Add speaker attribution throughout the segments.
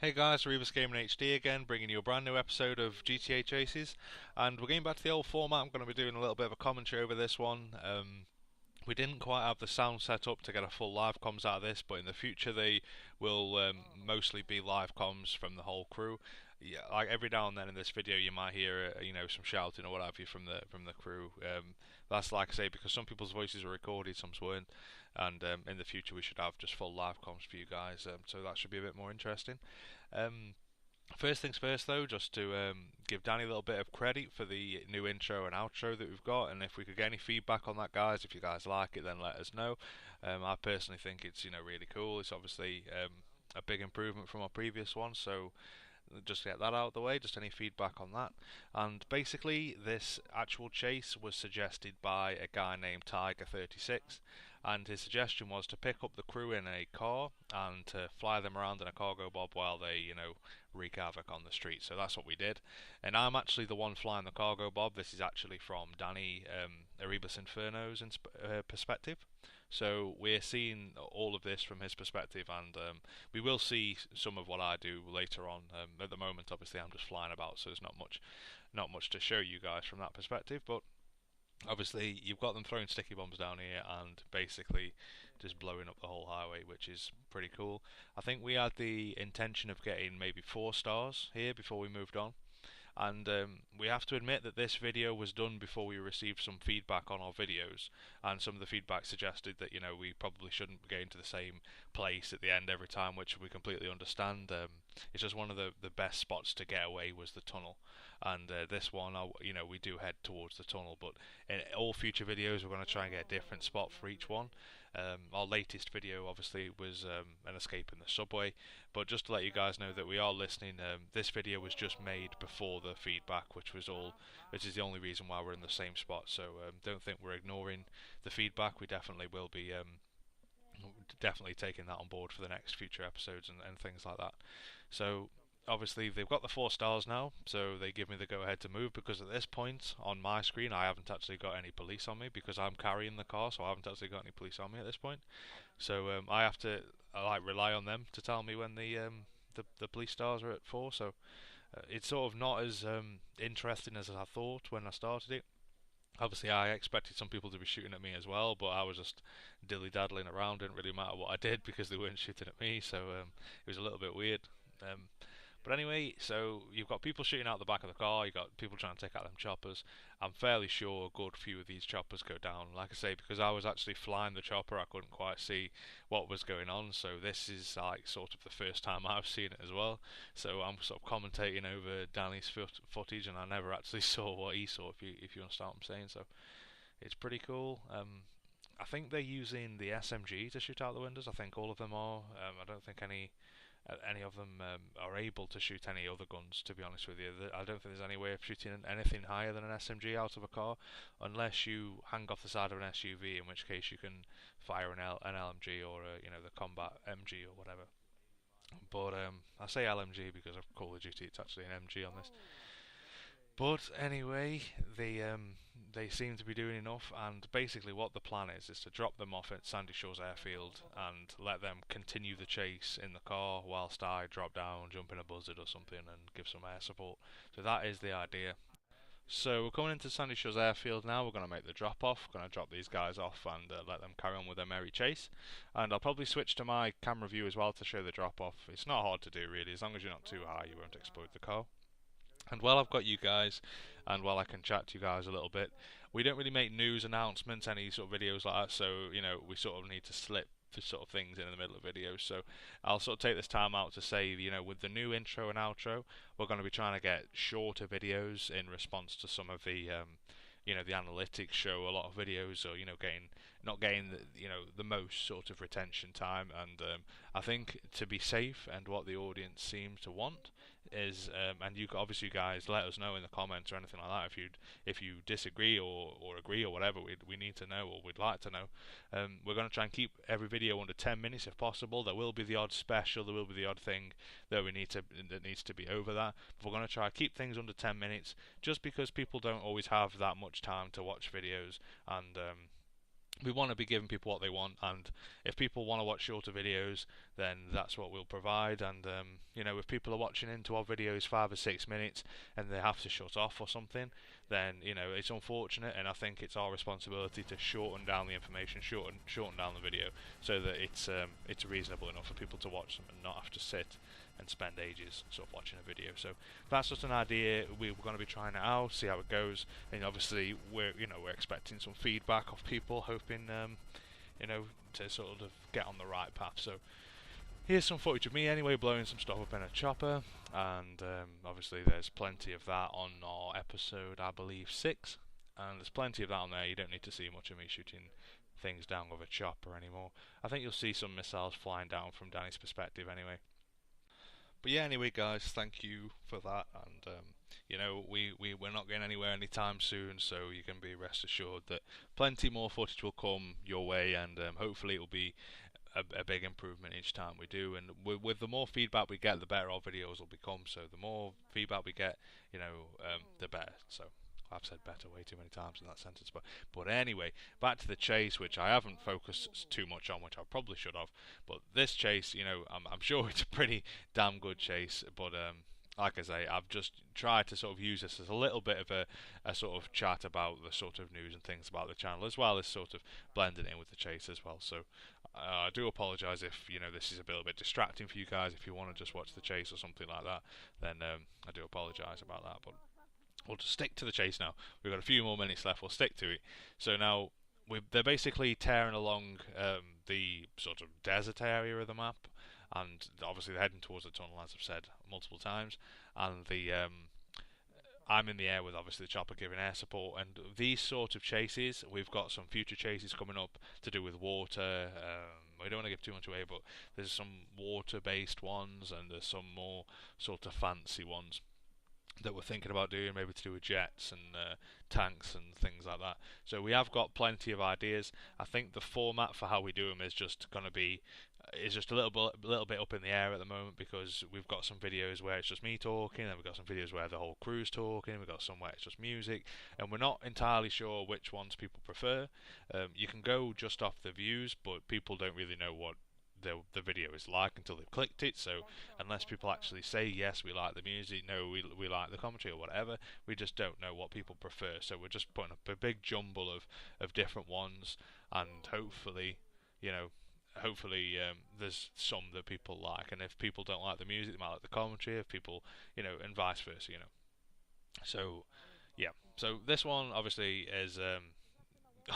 Speaker 1: Hey guys, ErebosGamingHD again, bringing you a brand new episode of GTA Chases, and we're getting back to the old format. I'm going to be doing a little bit of a commentary over this one. We didn't quite have the sound set up to get a full live comms out of this, but in the future they will mostly be live comms from the whole crew. Yeah, like every now and then in this video, you might hear some shouting or what have you from the crew. That's like I say because some people's voices were recorded, some weren't, and in the future we should have just full live comms for you guys. So that should be a bit more interesting. Um, First things first, though, just to give Danny a little bit of credit for the new intro and outro that we've got, and if we could get any feedback on that, guys, if you guys like it, then let us know. I personally think it's really cool. It's obviously a big improvement from our previous one, so just get that out of the way, just any feedback on that. And basically, this actual chase was suggested by a guy named Tiger36, and his suggestion was to pick up the crew in a car and to fly them around in a cargo bob while they, wreak havoc on the street. So that's what we did. And I'm actually the one flying the cargo bob. This is actually from Danny Erebos Inferno's perspective. So we're seeing all of this from his perspective, and we will see some of what I do later on. At the moment, obviously, I'm just flying about, so there's not much to show you guys from that perspective. But obviously, you've got them throwing sticky bombs down here and basically just blowing up the whole highway, which is pretty cool. I think we had the intention of getting maybe 4 stars here before we moved on. And we have to admit that this video was done before we received some feedback on our videos, and some of the feedback suggested that we probably shouldn't be going to the same place at the end every time, which we completely understand. It's just one of the best spots to get away was the tunnel, and this one, we do head towards the tunnel. But in all future videos, we're going to try and get a different spot for each one. Our latest video, obviously, was an escape in the subway. But just to let you guys know that we are listening, this video was just made before the feedback, which is the only reason why we're in the same spot. So don't think we're ignoring the feedback. We definitely will be definitely taking that on board for the next future episodes and things like that. So obviously they've got the 4 stars now, so they give me the go ahead to move, because at this point on my screen I haven't actually got any police on me because I'm carrying the car, so I haven't actually got any police on me at this point. So I have to rely on them to tell me when the police stars are at 4. So it's sort of not as interesting as I thought when I started it. Obviously, I expected some people to be shooting at me as well, but I was just dilly daddling around. Didn't really matter what I did because they weren't shooting at me, so it was a little bit weird. Um, but anyway, so you've got people shooting out the back of the car, you've got people trying to take out them choppers. I'm fairly sure a good few of these choppers go down. Like I say, because I was actually flying the chopper, I couldn't quite see what was going on, so this is like sort of the first time I've seen it as well. So I'm sort of commentating over Danny's footage, and I never actually saw what he saw, if you understand what I'm saying. So it's pretty cool. I think they're using the SMG to shoot out the windows. I think all of them are. I don't think any of them are able to shoot any other guns, to be honest with you. I don't think there's any way of shooting anything higher than an SMG out of a car, unless you hang off the side of an SUV, in which case you can fire an LMG or the combat MG or whatever. But I say LMG because of Call of Duty, it's actually an MG on this. But anyway, they seem to be doing enough, and basically what the plan is to drop them off at Sandy Shores Airfield and let them continue the chase in the car whilst I drop down, jump in a buzzard or something, and give some air support. So that is the idea. So we're coming into Sandy Shores Airfield now. We're going to make the drop off. We're going to drop these guys off and let them carry on with their merry chase. And I'll probably switch to my camera view as well to show the drop off. It's not hard to do really, as long as you're not too high, you won't explode the car. And while I've got you guys, and while I can chat to you guys a little bit, we don't really make news announcements, any sort of videos like that, so, we sort of need to slip the sort of things in the middle of videos. So I'll sort of take this time out to say, with the new intro and outro, we're going to be trying to get shorter videos in response to some of the analytics show a lot of videos, or not getting the most sort of retention time. And I think to be safe, and what the audience seems to want is, and obviously you guys let us know in the comments or anything like that if you disagree or agree or whatever. We need to know, or we'd like to know. We're going to try and keep every video under 10 minutes if possible. There will be the odd special, there will be the odd thing that needs to be over that. But we're going to try to keep things under 10 minutes, just because people don't always have that much time to watch videos, and we want to be giving people what they want, and if people want to watch shorter videos, then that's what we'll provide. And if people are watching into our videos 5 or 6 minutes and they have to shut off or something, then it's unfortunate, and I think it's our responsibility to shorten down the information, shorten down the video, so that it's reasonable enough for people to watch them and not have to sit and spend ages sort of watching a video. So that's just an idea. We're going to be trying it out, see how it goes, and obviously we're expecting some feedback of people, hoping to sort of get on the right path. So here's some footage of me anyway, blowing some stuff up in a chopper, and obviously there's plenty of that on our episode, I believe 6, and there's plenty of that on there. You don't need to see much of me shooting things down with a chopper anymore. I think you'll see some missiles flying down from Danny's perspective anyway. But yeah, anyway, guys, thank you for that, and we're not going anywhere anytime soon, so you can be rest assured that plenty more footage will come your way, and hopefully it will be a big improvement each time we do. And with the more feedback we get, the better our videos will become. So the more feedback we get, the better. So I've said better way too many times in that sentence, but anyway, back to the chase, which I haven't focused too much on, which I probably should have. But this chase, I'm sure it's a pretty damn good chase. But like I say, I've just tried to sort of use this as a little bit of a sort of chat about the sort of news and things about the channel, as well as sort of blending in with the chase as well. So I do apologise if this is a little bit distracting for you guys. If you want to just watch the chase or something like that, then I do apologise about that. But we'll just stick to the chase now. We've got a few more minutes left. We'll stick to it. So now they're basically tearing along the sort of desert area of the map, and obviously they're heading towards the tunnel, as I've said multiple times. And I'm in the air with obviously the chopper giving air support. And these sort of chases, we've got some future chases coming up to do with water. We don't want to give too much away, but there's some water-based ones, and there's some more sort of fancy ones that we're thinking about doing, maybe to do with jets and tanks and things like that. So we have got plenty of ideas. I think the format for how we do them is just going to be a little bit up in the air at the moment, because we've got some videos where it's just me talking, and we've got some videos where the whole crew's talking, we've got some where it's just music, and we're not entirely sure which ones people prefer. You can go just off the views, but people don't really know what the video is like until they've clicked it. So unless people actually say yes, we like the music, no, we like the commentary, or whatever, we just don't know what people prefer. So we're just putting up a big jumble of different ones, and hopefully there's some that people like, and if people don't like the music, they might like the commentary. If people, and vice versa, So yeah, so this one obviously is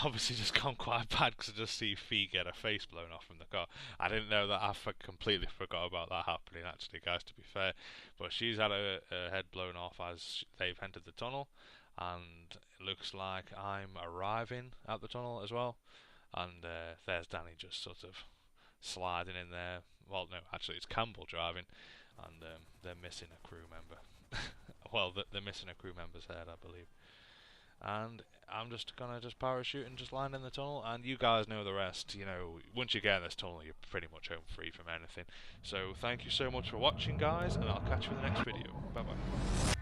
Speaker 1: obviously just gone quite bad, because I just see Fee get her face blown off from the car. I didn't know that. I completely forgot about that happening, actually, guys, to be fair. But she's had her head blown off as they've entered the tunnel, and it looks like I'm arriving at the tunnel as well. And there's Danny just sort of sliding in there. Well, no, actually it's Campbell driving, and they're missing a crew member. Well, they're missing a crew member's head, I believe. And I'm just gonna parachute and just land in the tunnel, and you guys know the rest. Once you get in this tunnel, you're pretty much home free from anything. So thank you so much for watching, guys, and I'll catch you in the next video. Bye bye.